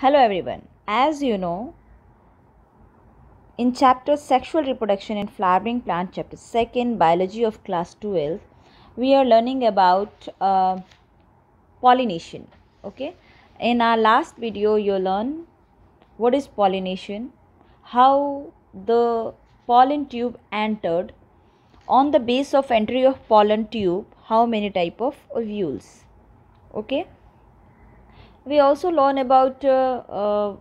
Hello everyone. As you know, in chapter Sexual Reproduction in Flowering Plant, chapter 2nd, Biology of class 12, we are learning about pollination. Okay. In our last video, you learn what is pollination, how the pollen tube entered, on the base of entry of pollen tube, how many type of ovules. Okay. We also learn about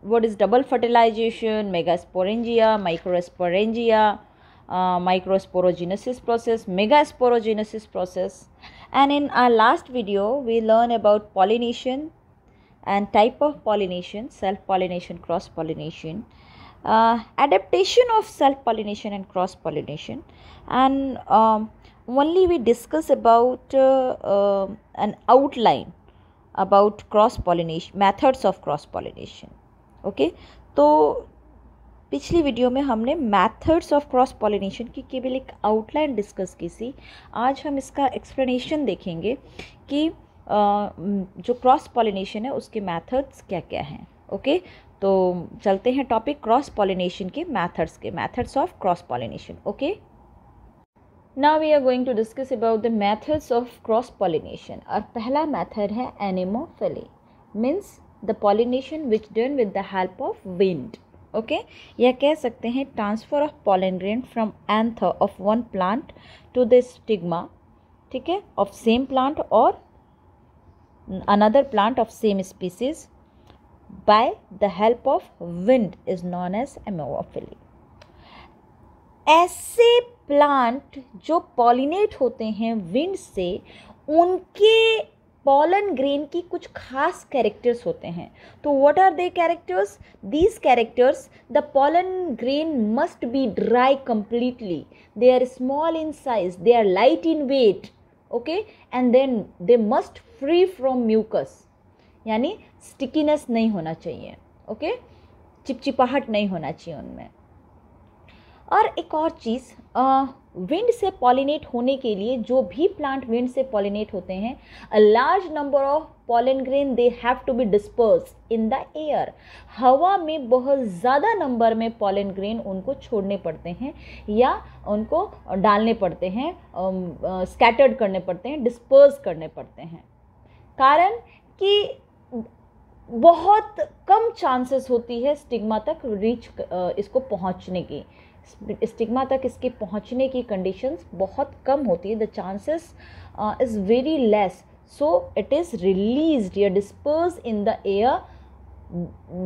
what is double fertilization, megasporangia, microsporangia, microsporogenesis process, megasporogenesis process. And in our last video, we learn about pollination and type of pollination, self-pollination, cross-pollination, adaptation of self-pollination and cross-pollination. And only we discuss about an outline about cross pollination, methods of cross pollination. Okay, तो पिछली video में हमने methods of cross pollination की केवल एक outline discuss की थी. आज हम इसका एक्सप्लेनेशन देखेंगे कि जो क्रॉस पॉलिनेशन है उसके मेथड्स क्या क्या हैं. ओके, तो चलते हैं टॉपिक क्रॉस पॉलिनेशन के मेथड्स के, methods of cross pollination. Okay, Now we are going to discuss about the methods of cross pollination. और पहला मेथड है anemophily, means the pollination which done with the help of wind. Okay, या कह सकते हैं transfer of pollen grain from anther of one plant to the stigma, ठीक है, of same plant or another plant of same species by the help of wind is known as anemophily. ऐसे plant जो pollinate होते हैं wind से, उनके pollen grain की कुछ खास कैरेक्टर्स होते हैं. तो what are they characters? These characters, the pollen grain must be dry completely, they are small in size, they are light in weight, okay, and then they must free from mucus, यानी stickiness नहीं होना चाहिए. Okay, चिपचिपाहट नहीं होना चाहिए उनमें. और एक और चीज़, विंड से पॉलिनेट होने के लिए जो भी प्लांट विंड से पॉलिनेट होते हैं, a large number of pollen grain they have to be disperse in the air. हवा में बहुत ज़्यादा नंबर में पॉलन ग्रेन उनको छोड़ने पड़ते हैं या उनको डालने पड़ते हैं, स्कैटर्ड करने पड़ते हैं, डिस्पर्स करने पड़ते हैं. कारण कि बहुत कम चांसेस होती है स्टिग्मा तक रीच, इसको पहुंचने की, स्टिग्मा तक इसके पहुंचने की कंडीशंस बहुत कम होती है. The chances is very less, so it is released या disperse in the air.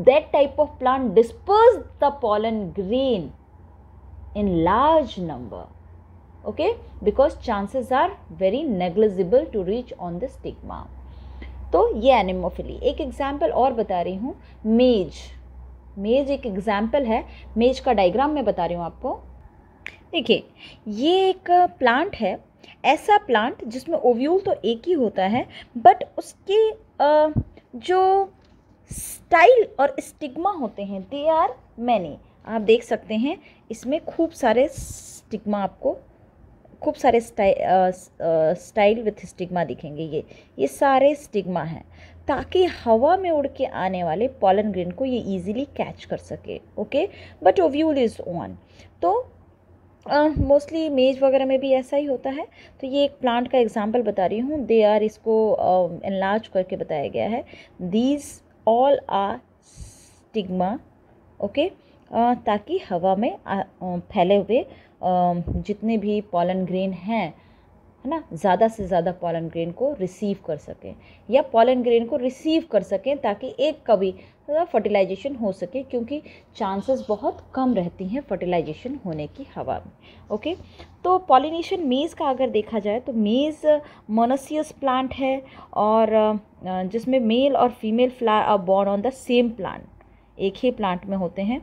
That type of plant disperse the pollen grain in large number, okay, because chances are very negligible to reach on the stigma. तो ये एनेमोफिली. एक example और बता रही हूँ, मेज. मेज एक एग्जाम्पल है. मेज का डायग्राम मैं बता रही हूँ आपको. देखिए, ये एक प्लांट है, ऐसा प्लांट जिसमें ओव्यूल तो एक ही होता है, बट उसके जो स्टाइल और स्टिग्मा होते हैं, दे आर मैनी. आप देख सकते हैं इसमें खूब सारे स्टिग्मा, आपको खूब सारे स्टाइल विथ स्टिग्मा दिखेंगे. ये सारे स्टिग्मा हैं ताकि हवा में उड़ के आने वाले पॉलन ग्रेन को ये इजीली कैच कर सके. Okay, but ovule is on. तो मोस्टली मेज वगैरह में भी ऐसा ही होता है. तो ये एक प्लांट का एग्जांपल बता रही हूँ. दे आर, इसको एनलार्ज करके बताया गया है. These all are stigma, okay, ताकि हवा में फैले हुए जितने भी पॉलन ग्रेन हैं, है ना, ज़्यादा से ज़्यादा पॉलन ग्रेन को रिसीव कर सकें या पॉलन ग्रेन को रिसीव कर सकें, ताकि एक कभी फर्टिलाइजेशन हो सके, क्योंकि चांसेस बहुत कम रहती हैं फर्टिलाइजेशन होने की हवा में. ओके, तो पॉलिनेशन मेज़ का अगर देखा जाए तो मेज़ मोनोसियस प्लांट है, और जिसमें मेल और female flower are born on the same plant, एक ही प्लांट में होते हैं.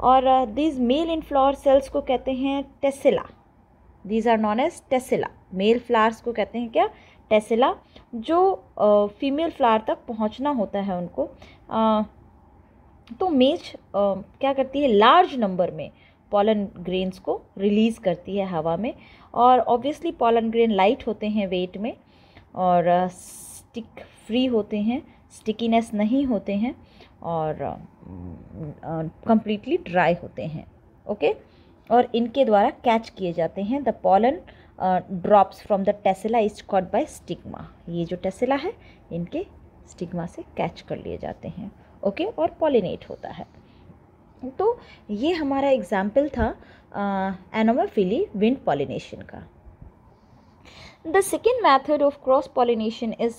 और these male inflorescence को कहते हैं tassel. These are known as tassel. Male flowers को कहते हैं क्या? टेसिला. जो फीमेल फ्लावर तक पहुंचना होता है उनको. तो मेज क्या करती है, लार्ज नंबर में पॉलन ग्रेन्स को रिलीज़ करती है हवा में. और ऑब्वियसली पॉलन ग्रेन लाइट होते हैं वेट में, और स्टिक फ्री होते हैं, स्टिकीनेस नहीं होते हैं, और कंप्लीटली ड्राई होते हैं। ओके, और इनके द्वारा कैच किए जाते हैं। The pollen drops from the tassel is caught by stigma. ये जो टेसिला है इनके स्टिग्मा से कैच कर लिए जाते हैं। ओके, और पॉलिनेट होता है। तो ये हमारा एग्जाम्पल था एनोमोफिली विंड पॉलिनेशन का। The second method of cross pollination is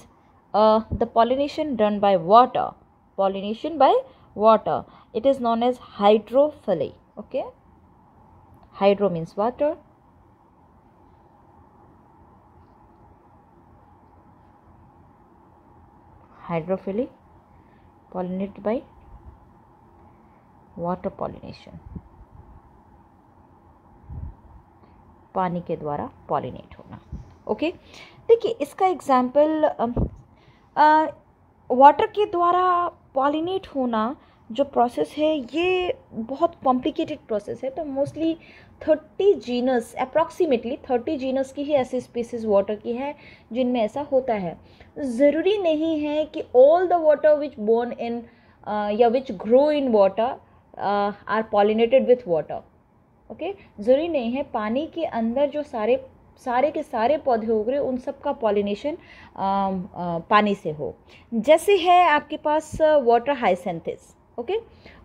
the pollination done by water. Pollination by water, it is known as hydrophily. Okay, hydro means water, hydrophily, pollinated by water pollination, पानी के द्वारा pollinate होना। Okay, देखिए इसका example water के द्वारा pollinate होना जो प्रोसेस है ये बहुत कॉम्प्लिकेटेड प्रोसेस है। तो मोस्टली 30 जीनस, अप्रॉक्सीमेटली 30 जीनस की ही ऐसी स्पीसीज वाटर की है जिनमें ऐसा होता है। ज़रूरी नहीं है कि all the water which born in या which grow in water are pollinated with water. Okay, ज़रूरी नहीं है पानी के अंदर जो सारे के सारे पौधे उग रहे उन सब का पॉलिनेशन पानी से हो। जैसे है आपके पास वाटर हाइसेंथिस। ओके,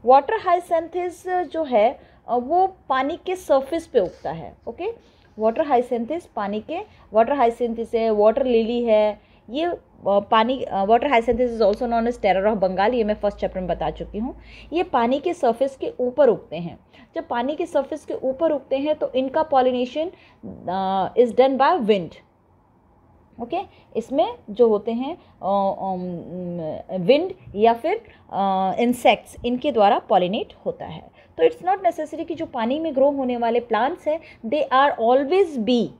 वाटर हाइसेंथिस जो है वो पानी के सरफेस पे उगता है। ओके, वाटर हाइसेंथिस पानी के, वाटर हाइसेंथिस है, वाटर लिली है, ये पानी, water hyacinths is also known as terror of Bengal, ये मैं फर्स्ट चैप्टर में बता चुकी हूँ। ये पानी के सरफेस के ऊपर उगते हैं। जब पानी के सरफेस के ऊपर उगते हैं तो इनका pollination is done by wind. Okay, इसमें जो होते हैं विंड या फिर इंसेक्ट्स, इनके द्वारा पॉलिनेट होता है। तो इट्स नॉट नेसेसरी कि जो पानी में ग्रो होने वाले प्लांट्स हैं they are always be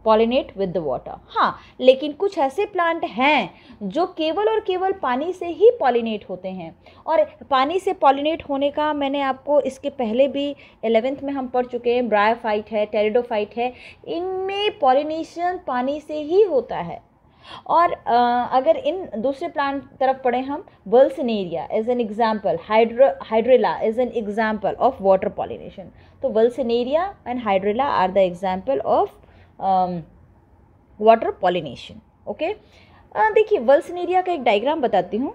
pollinate with the water. हाँ, लेकिन कुछ ऐसे प्लांट हैं जो केवल और केवल पानी से ही पॉलिनेट होते हैं। और पानी से पॉलिनेट होने का मैंने आपको इसके पहले भी 11th में हम पढ़ चुके हैं, ब्रायोफाइट है, टेरिडोफाइट है, इनमें पॉलिनेशन पानी से ही होता है। और अगर इन दूसरे प्लांट तरफ पढ़ें हम, Vallisneria is an example, Hydrilla is an example of water pollination. तो Vallisneria and Hydrilla are the example of water pollination. Okay, देखिए वल्सिनेरिया का एक डायग्राम बताती हूँ।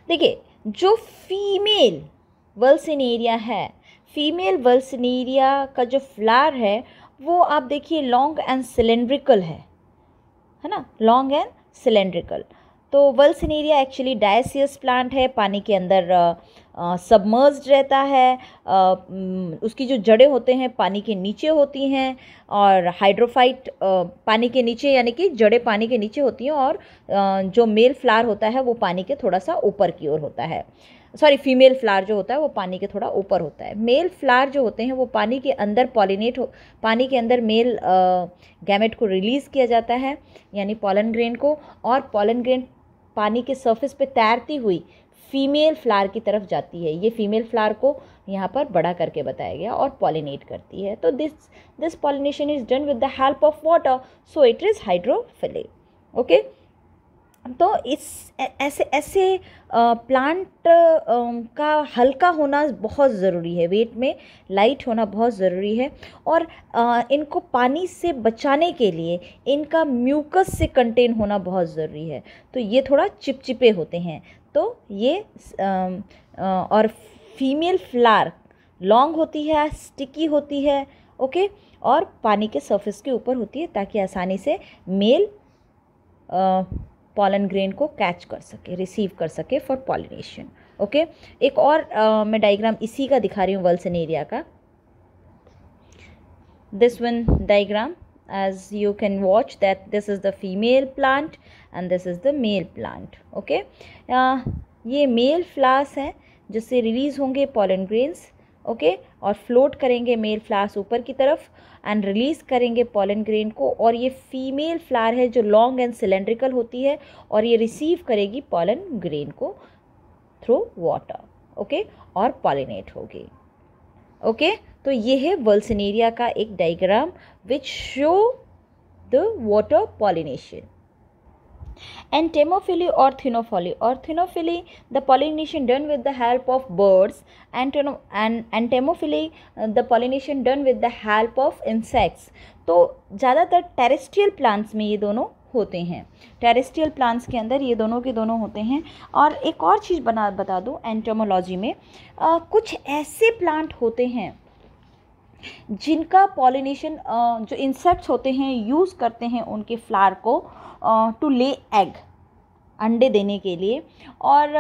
देखिए जो फीमेल वल्सिनेरिया है, फीमेल वल्सिनेरिया का जो फ्लावर है वो आप देखिए लॉन्ग एंड सिलेंड्रिकल है ना, लॉन्ग एंड सिलेंड्रिकल। तो वल्सिनेरिया एक्चुअली डायसियस प्लांट है, पानी के अंदर सबमर्ज्ड रहता है। उसकी जो जड़ें होते हैं पानी के नीचे होती हैं, और हाइड्रोफाइट पानी के नीचे, यानी कि जड़ें पानी के नीचे होती हैं, और जो मेल फ्लावर होता है वो पानी के थोड़ा सा ऊपर की ओर होता है। सॉरी, फीमेल फ्लावर जो होता है वो पानी के थोड़ा ऊपर होता है। मेल फ्लावर जो होते हैं वो पानी के अंदर पॉलिनेट हो, पानी के अंदर मेल गैमेट को रिलीज़ किया जाता है, यानी पॉलन ग्रेन को, और पॉलन ग्रेन पानी के सरफेस पे तैरती हुई फीमेल फ्लावर की तरफ जाती है। ये फीमेल फ्लावर को यहाँ पर बड़ा करके बताया गया, और पॉलिनेट करती है। तो this pollination is done with the help of water, so it is hydrophily. Okay, तो इस ऐसे प्लांट का हल्का होना बहुत ज़रूरी है, वेट में लाइट होना बहुत ज़रूरी है, और इनको पानी से बचाने के लिए इनका म्यूकस से कंटेन होना बहुत ज़रूरी है। तो ये थोड़ा चिपचिपे होते हैं। तो ये और फीमेल फ्लावर लॉन्ग होती है, स्टिकी होती है। ओके, और पानी के सरफेस के ऊपर होती है ताकि आसानी से मेल पॉलन ग्रेन को कैच कर सके, रिसीव कर सके फॉर पॉलिनेशन। ओके, एक और मैं डायग्राम इसी का दिखा रही हूँ वल्सिनेरिया का। This one diagram, as you can watch that this is the female plant and this is the male plant. Okay, ये मेल फ्लावर्स हैं जिससे रिलीज़ होंगे पॉलन ग्रेन्स। ओके, और फ्लोट करेंगे मेल फ्लावर्स ऊपर की तरफ एंड रिलीज़ करेंगे पॉलन ग्रेन को, और ये फीमेल फ्लावर है जो लॉन्ग एंड सिलेंड्रिकल होती है, और ये रिसीव करेगी पॉलन ग्रेन को थ्रू वाटर। ओके, और पॉलिनेट होगी। ओके, तो ये है वल्सिनेरिया का एक diagram which show the water pollination. Entomophily or thinophily. Thinophily, the pollination done with the help of birds, and entomophily, the pollination done with the help of insects. तो ज़्यादातर terrestrial plants में ये दोनों होते हैं, टेरेस्ट्रियल प्लांट्स के अंदर ये दोनों के दोनों होते हैं। और एक और चीज़ बता दूँ, एंटोमोलॉजी में कुछ ऐसे प्लांट होते हैं जिनका पॉलिनेशन जो इंसेक्ट्स होते हैं यूज़ करते हैं उनके फ्लावर को टू ले एग, अंडे देने के लिए, और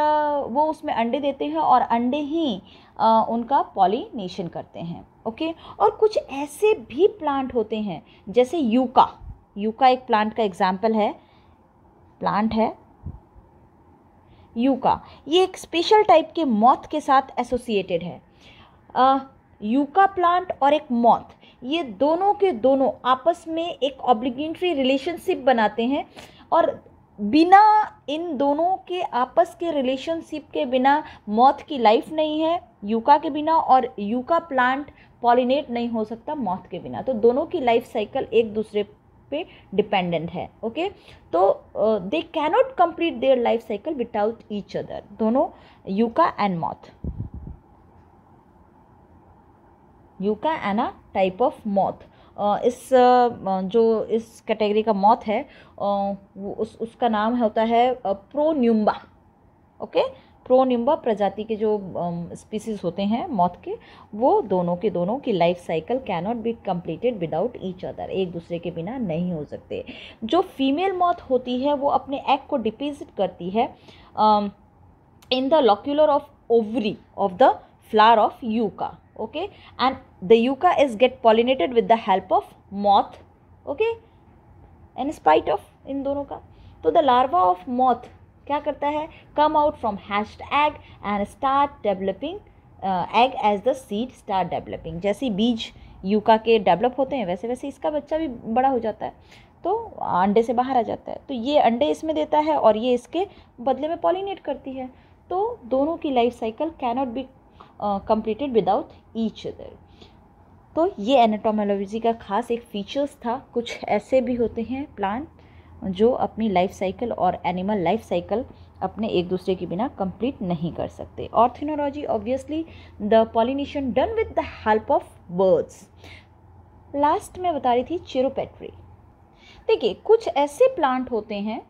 वो उसमें अंडे देते हैं और अंडे ही उनका पॉलिनेशन करते हैं। ओके, और कुछ ऐसे भी प्लांट होते हैं जैसे यूका। यूका एक प्लांट का एग्जाम्पल है, प्लांट है यूका। ये एक स्पेशल टाइप के मॉथ के साथ एसोसिएटेड है। यूका प्लांट और एक मॉथ, ये दोनों के दोनों आपस में एक ऑब्लिगेटरी रिलेशनशिप बनाते हैं, और बिना इन दोनों के आपस के रिलेशनशिप के बिना मॉथ की लाइफ नहीं है यूका के बिना, और यूका प्लांट पॉलिनेट नहीं हो सकता मॉथ के बिना। तो दोनों की लाइफ साइकिल एक दूसरे पे डिपेंडेंट है। ओके, तो they cannot complete their life cycle without each other, दोनों yucca and moth. Yucca and a type of moth. जो इस कैटेगरी का मॉथ है वो उसका नाम होता है प्रोन्यूम्बा। ओके, प्रोन्यूम्बा प्रजाति के जो स्पीसीज होते हैं मॉथ के, वो दोनों के दोनों की life cycle cannot be completed without each other, एक दूसरे के बिना नहीं हो सकते। जो फीमेल मॉथ होती है वो अपने एग को डिपॉजिट करती है in the locular of ovary of the flower of yucca. Okay, and the yucca is get pollinated with the help of moth. Okay, in spite of इन दोनों का। तो the larva of moth क्या करता है, come out from hatched egg and start developing egg as the seed start developing। जैसे बीज yucca के develop होते हैं वैसे वैसे इसका बच्चा भी बड़ा हो जाता है, तो अंडे से बाहर आ जाता है, तो ये अंडे इसमें देता है और ये इसके बदले में पॉलिनेट करती है। तो दोनों की life cycle cannot be completed without each other. तो ये एनाटोमोलॉजी का खास एक फीचर्स था। कुछ ऐसे भी होते हैं प्लांट जो अपनी लाइफ साइकिल और एनिमल लाइफ साइकिल अपने एक दूसरे के बिना कंप्लीट नहीं कर सकते। Ornithology obviously the pollination done with the help of birds. Last में बता रही थी चिरोपेट्री। देखिए, कुछ ऐसे प्लांट होते हैं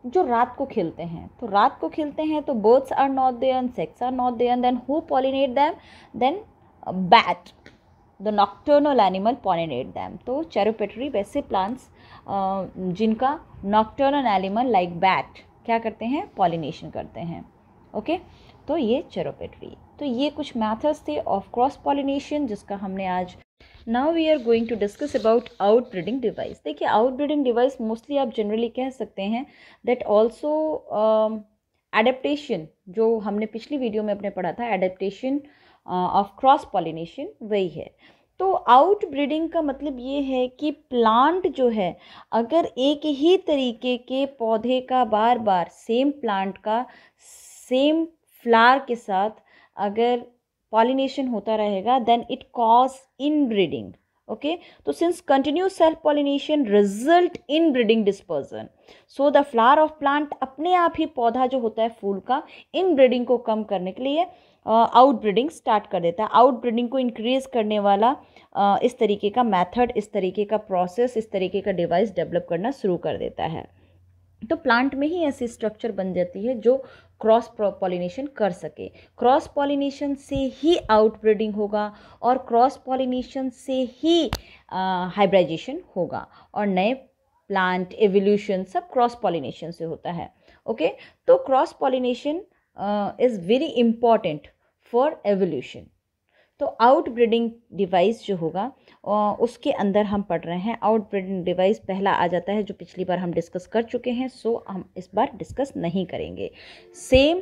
जो रात को खिलते हैं, तो रात को खिलते हैं तो birds are not there, insects are not there, then who pollinate them, then bat, the nocturnal animal pollinate them. तो चेरोपेटरी वैसे प्लांट्स जिनका नॉक्टर्नल एनिमल लाइक बैट क्या करते हैं, पॉलिनेशन करते हैं। ओके, तो ये चेरोपेटरी। तो ये कुछ मैथड्स थे ऑफ क्रॉस पॉलिनेशन जिसका हमने आज। Now we are going to discuss about outbreeding device. देखिए, आउटब्रीडिंग डिवाइस मोस्टली आप जनरली कह सकते हैं दैट ऑल्सो एडेप्टेशन, जो हमने पिछली वीडियो में अपने पढ़ा था, एडेप्टेशन ऑफ क्रॉस पॉलिनेशन वही है। तो आउटब्रीडिंग का मतलब ये है कि प्लांट जो है अगर एक ही तरीके के पौधे का बार बार सेम प्लांट का सेम फ्लावर के साथ अगर पॉलिनेशन होता रहेगा then it cause inbreeding. Okay, तो since continuous self pollination result inbreeding depression, so the flower of plant अपने आप ही पौधा जो होता है फूल का इन ब्रीडिंग को कम करने के लिए आउट ब्रीडिंग स्टार्ट कर देता है। आउट ब्रीडिंग को इंक्रीज करने वाला इस तरीके का मेथड, इस तरीके का प्रोसेस, इस तरीके का डिवाइस डेवलप करना शुरू कर देता है। तो प्लांट में ही ऐसी स्ट्रक्चर बन जाती है जो क्रॉस पॉलिनेशन कर सके। क्रॉस पॉलिनेशन से ही आउटब्रीडिंग होगा और क्रॉस पॉलिनेशन से ही हाइब्रिडाइजेशन होगा, और नए प्लांट एवोल्यूशन सब क्रॉस पॉलिनेशन से होता है। ओके, तो cross pollination is very important for evolution. तो आउटब्रीडिंग डिवाइस जो होगा उसके अंदर हम पढ़ रहे हैं। आउटब्रीडिंग डिवाइस पहला आ जाता है जो पिछली बार हम डिस्कस कर चुके हैं, सो हम इस बार डिस्कस नहीं करेंगे। Same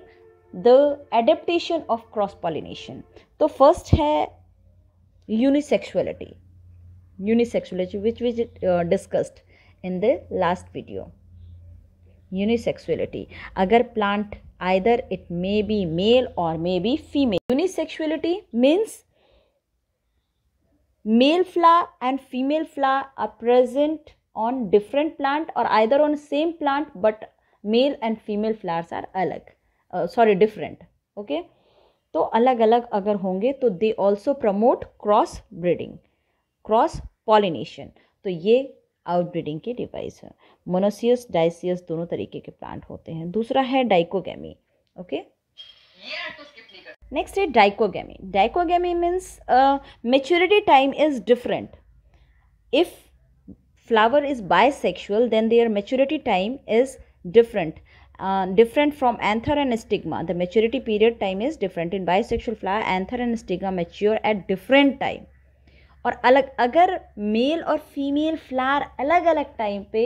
the adaptation of cross pollination. तो फर्स्ट है unisexuality, which discussed in the last video. Unisexuality, अगर plant either it may be male or may be female. Unisexuality means male flower and female flower are present on different plant or either on same plant but male and female flowers are अलग, different. Okay, तो अलग अलग अगर होंगे तो they also promote cross breeding, cross pollination. तो ये outbreeding की डिवाइस है. मोनोसियस डाइसियस दोनों तरीके के प्लांट होते हैं. दूसरा है डाइकोगेमी. ओके, नेक्स्ट है dichogamy. Dichogamy means maturity time is different. If flower is bisexual then their maturity time is different from anther and stigma. The maturity period time is different. In bisexual flower anther and stigma mature at different time. और अलग अगर mail और female flower अलग अलग time पे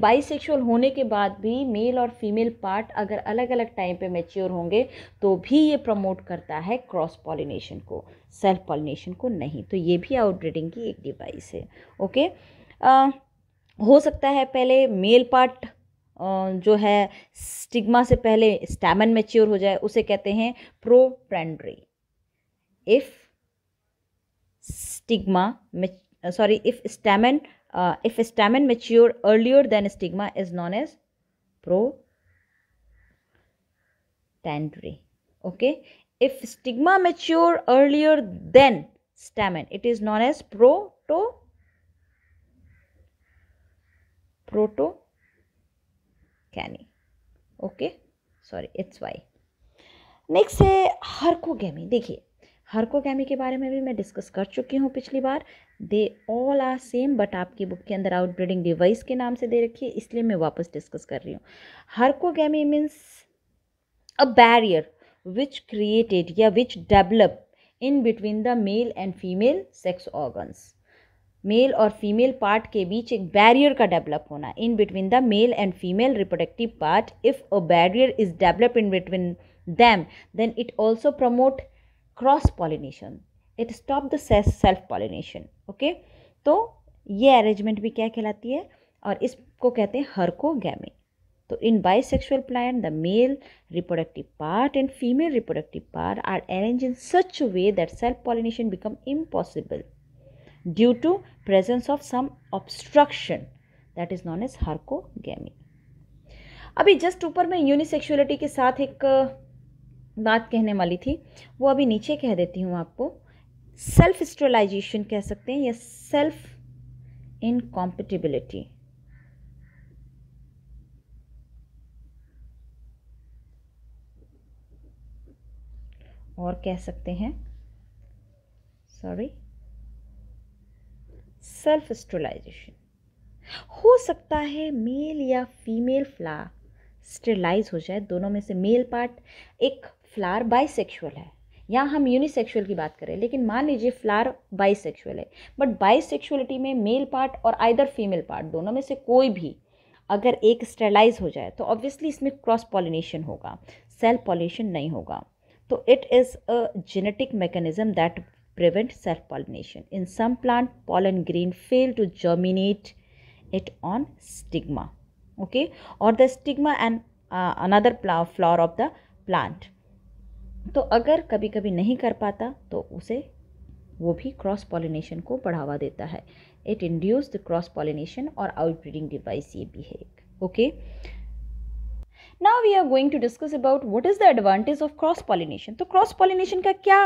bisexual होने के बाद भी मेल और फीमेल पार्ट अगर अलग अलग टाइम पे मैच्योर होंगे तो भी ये प्रमोट करता है क्रॉस पॉलिनेशन को, सेल्फ पॉलिनेशन को नहीं. तो ये भी आउटब्रीडिंग की एक डिवाइस है. ओके, हो सकता है पहले मेल पार्ट जो है स्टिग्मा से पहले स्टैमन मैच्योर हो जाए, उसे कहते हैं protandry. If stamen mature earlier than stigma is known as protandry. Okay, if stigma mature earlier than stamen it is known as protocany. Okay, sorry, it's y. Next है हर्कोगेमी. देखिए, हर्कोगेमी के बारे में भी मैं डिस्कस कर चुकी हूँ पिछली बार. They all are same but आपकी बुक के अंदर आउटब्रीडिंग डिवाइस के नाम से दे रखी है, इसलिए मैं वापस डिस्कस कर रही हूँ. Herkogamy means a barrier which created या which develop in between the male and female sex organs. Male और फीमेल पार्ट के बीच एक बैरियर का डेवलप होना, in between the male and female reproductive part. If a barrier is develop in between them then it also promote cross pollination. It stop the self pollination. Okay, तो ये arrangement भी क्या कहलाती है और इसको कहते हैं हर्कोगेमी. तो in bisexual plant the male reproductive part and female reproductive part are arranged in such a way that self pollination become impossible due to presence of some obstruction that is known as herkogamy. अभी just ऊपर में unisexuality के साथ एक बात कहने वाली थी, वो अभी नीचे कह देती हूँ आपको. सेल्फ स्टेरिलाइजेशन कह सकते हैं या सेल्फ इनकॉम्पेटिबिलिटी. और कह सकते हैं सेल्फ स्टेरिलाइजेशन. हो सकता है मेल या फीमेल फ्लावर स्टेरिलाइज हो जाए. दोनों में से मेल पार्ट, एक फ्लावर बाइसेक्सुअल है या हम यूनिसेक्सुअल की बात करें, लेकिन मान लीजिए फ्लावर बाइसेक्सुअल है, बट बाइसेक्सुअलिटी में मेल पार्ट और आइदर फीमेल पार्ट दोनों में से कोई भी अगर एक स्टेरिलाइज हो जाए तो ऑब्वियसली इसमें क्रॉस पॉलिनेशन होगा, सेल्फ पॉलिनेशन नहीं होगा. तो it is a genetic mechanism that prevent self pollination. In some plant pollen grain fail to germinate it on stigma. Okay, or the stigma and another flower of the plant. तो अगर कभी कभी नहीं कर पाता तो उसे वो भी क्रॉस पॉलिनेशन को बढ़ावा देता है. It induce the cross pollination और आउटब्रीडिंग डिवाइस ये भी है. Okay, now we are going to discuss about what is the advantage of cross pollination. तो क्रॉस पॉलिनेशन का क्या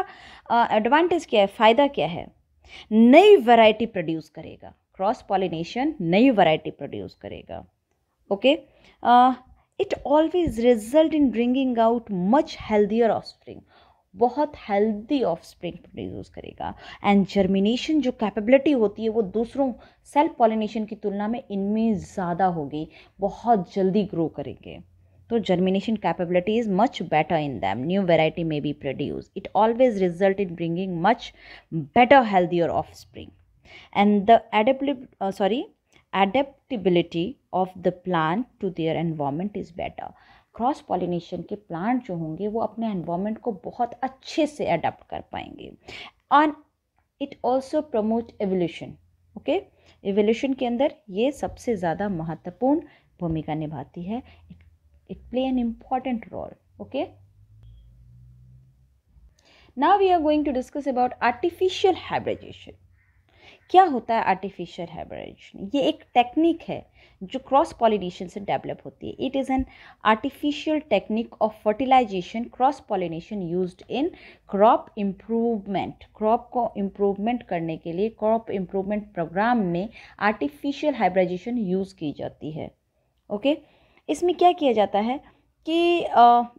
एडवांटेज क्या है, फ़ायदा क्या है? नई वैरायटी प्रोड्यूस करेगा. क्रॉस पॉलिनेशन नई वैरायटी प्रोड्यूस करेगा. Okay, it always result in bringing out much healthier offspring. बहुत हेल्दी ऑफस्प्रिंग प्रोड्यूस करेगा. एंड जर्मिनेशन जो कैपेबिलिटी होती है वो दूसरों सेल्फ पॉलिनेशन की तुलना में इनमें ज़्यादा होगी, बहुत जल्दी ग्रो करेंगे. तो germination capability is much better in them. New variety में be produce. It always result in bringing much better healthier offspring. And the adaptability of the plant to their environment is better. Cross pollination के plant जो होंगे वो अपने environment को बहुत अच्छे से अडेप्ट कर पाएंगे. And it also promote evolution. Okay, evolution के अंदर ये सबसे ज़्यादा महत्वपूर्ण भूमिका निभाती है. It play an important role. Okay, now we are going to discuss about artificial hybridisation. क्या होता है आर्टिफिशियल हाइब्रिडाइजेशन? ये एक टेक्निक है जो क्रॉस पॉलिनेशन से डेवलप होती है. It is an artificial technique of fertilisation cross pollination used in crop improvement. Crop को इम्प्रूवमेंट करने के लिए क्रॉप इम्प्रूवमेंट प्रोग्राम में आर्टिफिशियल हाइब्रिडाइजेशन यूज़ की जाती है. ओके इसमें क्या किया जाता है कि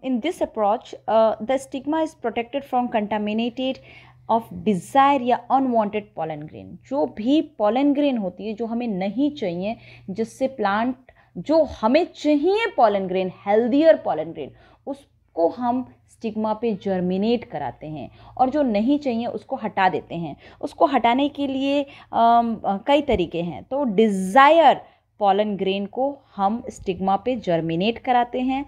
in this approach the stigma is protected from contaminated of desire या अनवांटेड पॉलन ग्रेन. जो भी पॉलन ग्रेन होती है जो हमें नहीं चाहिए, जिससे प्लांट जो हमें चाहिए pollen grain, healthier pollen grain, उसको हम स्टिग्मा पे जर्मिनेट कराते हैं और जो नहीं चाहिए उसको हटा देते हैं. उसको हटाने के लिए कई तरीके हैं. तो डिज़ायर पॉलन ग्रेन को हम स्टिग्मा पे जर्मिनेट कराते हैं.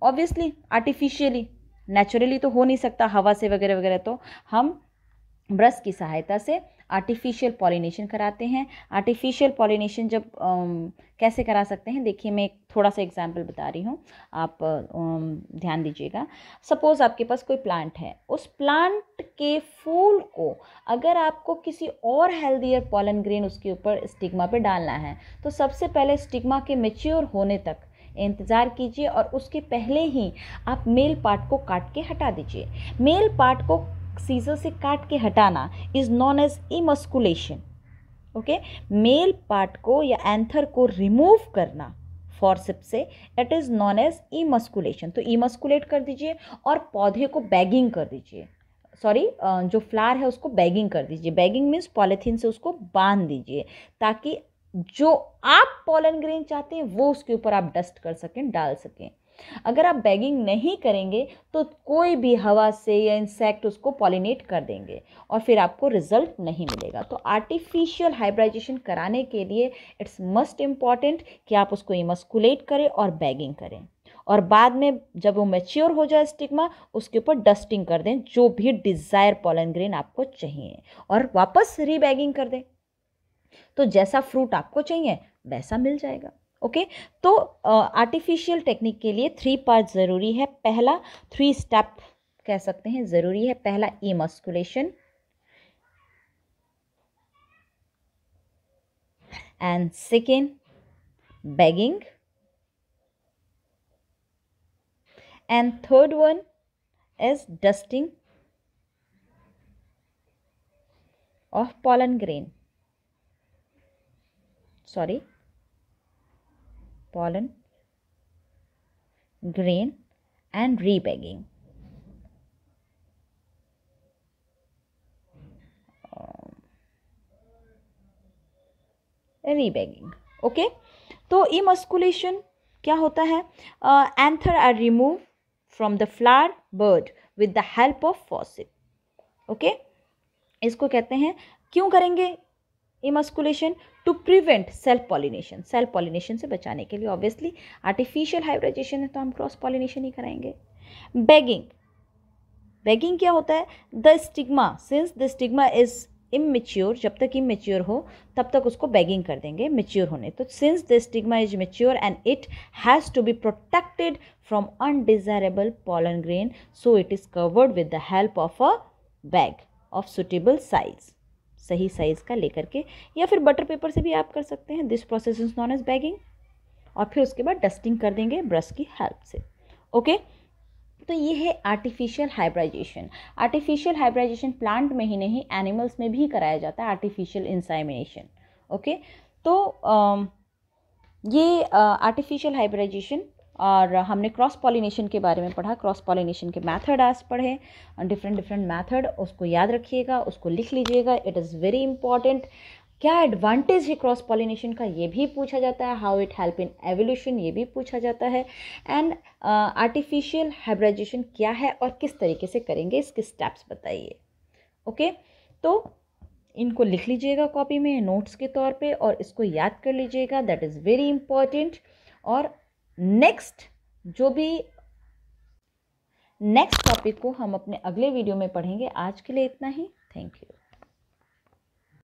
ऑब्वियसली आर्टिफिशियली, नेचुरली तो हो नहीं सकता हवा से वगैरह वगैरह, तो हम ब्रश की सहायता से आर्टिफिशियल पॉलिनेशन कराते हैं. आर्टिफिशियल पॉलिनेशन जब कैसे करा सकते हैं, देखिए मैं एक थोड़ा सा एग्जांपल बता रही हूँ, आप ध्यान दीजिएगा. सपोज़ आपके पास कोई प्लांट है, उस प्लांट के फूल को अगर आपको किसी और हेल्दियर पॉलन ग्रेन उसके ऊपर स्टिग्मा पे डालना है, तो सबसे पहले स्टिग्मा के मैच्योर होने तक इंतज़ार कीजिए और उसके पहले ही आप मेल पार्ट को काट के हटा दीजिए. मेल पार्ट को सीजर से काट के हटाना is known as emasculation. Okay, male part को या एंथर को रिमूव करना फॉरसेप से, it is known as emasculation. तो इमस्कुलेट कर दीजिए और पौधे को बैगिंग कर दीजिए. सॉरी, जो फ्लावर है उसको बैगिंग कर दीजिए. बैगिंग मीन्स पॉलीथीन से उसको बांध दीजिए ताकि जो आप पॉलन ग्रेन चाहते हैं वो उसके ऊपर आप डस्ट कर सकें, डाल सकें. अगर आप बैगिंग नहीं करेंगे तो कोई भी हवा से या इंसेक्ट उसको पॉलिनेट कर देंगे और फिर आपको रिजल्ट नहीं मिलेगा. तो आर्टिफिशियल हाइब्रिडाइजेशन कराने के लिए इट्स मस्ट इम्पॉर्टेंट कि आप उसको इमस्कुलेट करें और बैगिंग करें, और बाद में जब वो मैच्योर हो जाए स्टिग्मा, उसके ऊपर डस्टिंग कर दें जो भी डिज़ायर पॉलन ग्रेन आपको चाहिए, और वापस रीबैगिंग कर दें. तो जैसा फ्रूट आपको चाहिए वैसा मिल जाएगा. ओके, तो आर्टिफिशियल टेक्निक के लिए 3 पार्ट ज़रूरी है. पहला 3 स्टेप कह सकते हैं ज़रूरी है. पहला emasculation, and second bagging, and third one is dusting of pollen grain. Sorry, pollen grain and rebagging. Rebagging. Okay, तो इमस्कुलेशन क्या होता है? Anther are remove from the flower bud with the help of forceps. Okay, इसको कहते हैं, क्यों करेंगे emasculation? To prevent self pollination. Self pollination से बचाने के लिए. ऑब्वियसली आर्टिफिशियल हाइब्रिडाइजेशन है तो हम क्रॉस पॉलिनेशन ही कराएंगे. बैगिंग, बैगिंग क्या होता है? The stigma, since the stigma is immature, जब तक इमेच्योर हो तब तक उसको बैगिंग कर देंगे मैच्योर होने. तो since the stigma is mature and it has to be protected from undesirable pollen grain, so it is covered with the help of a bag of suitable size. सही size का लेकर के, या फिर बटर पेपर से भी आप कर सकते हैं. This process is known as bagging. और फिर उसके बाद डस्टिंग कर देंगे ब्रश की हेल्प से. ओके, तो ये है artificial hybridisation. Artificial hybridisation plant में ही नहीं, एनिमल्स में भी कराया जाता है, आर्टिफिशियल इंसाइमिनेशन. ओके, तो ये आर्टिफिशियल हाइब्रिडाइजेशन, और हमने क्रॉस पॉलिनेशन के बारे में पढ़ा. क्रॉस पॉलिनेशन के मेथड आज पढ़े, डिफरेंट मेथड, उसको याद रखिएगा, उसको लिख लीजिएगा. It is very important. क्या एडवांटेज है क्रॉस पॉलिनेशन का, ये भी पूछा जाता है. How it help in evolution, ये भी पूछा जाता है. एंड आर्टिफिशियल हाइब्रिडाइजेशन क्या है और किस तरीके से करेंगे, इसके स्टेप्स बताइए. ओके, तो इनको लिख लीजिएगा कॉपी में नोट्स के तौर पे और इसको याद कर लीजिएगा. That is very important. और नेक्स्ट टॉपिक को हम अपने अगले वीडियो में पढ़ेंगे. आज के लिए इतना ही. Thank you.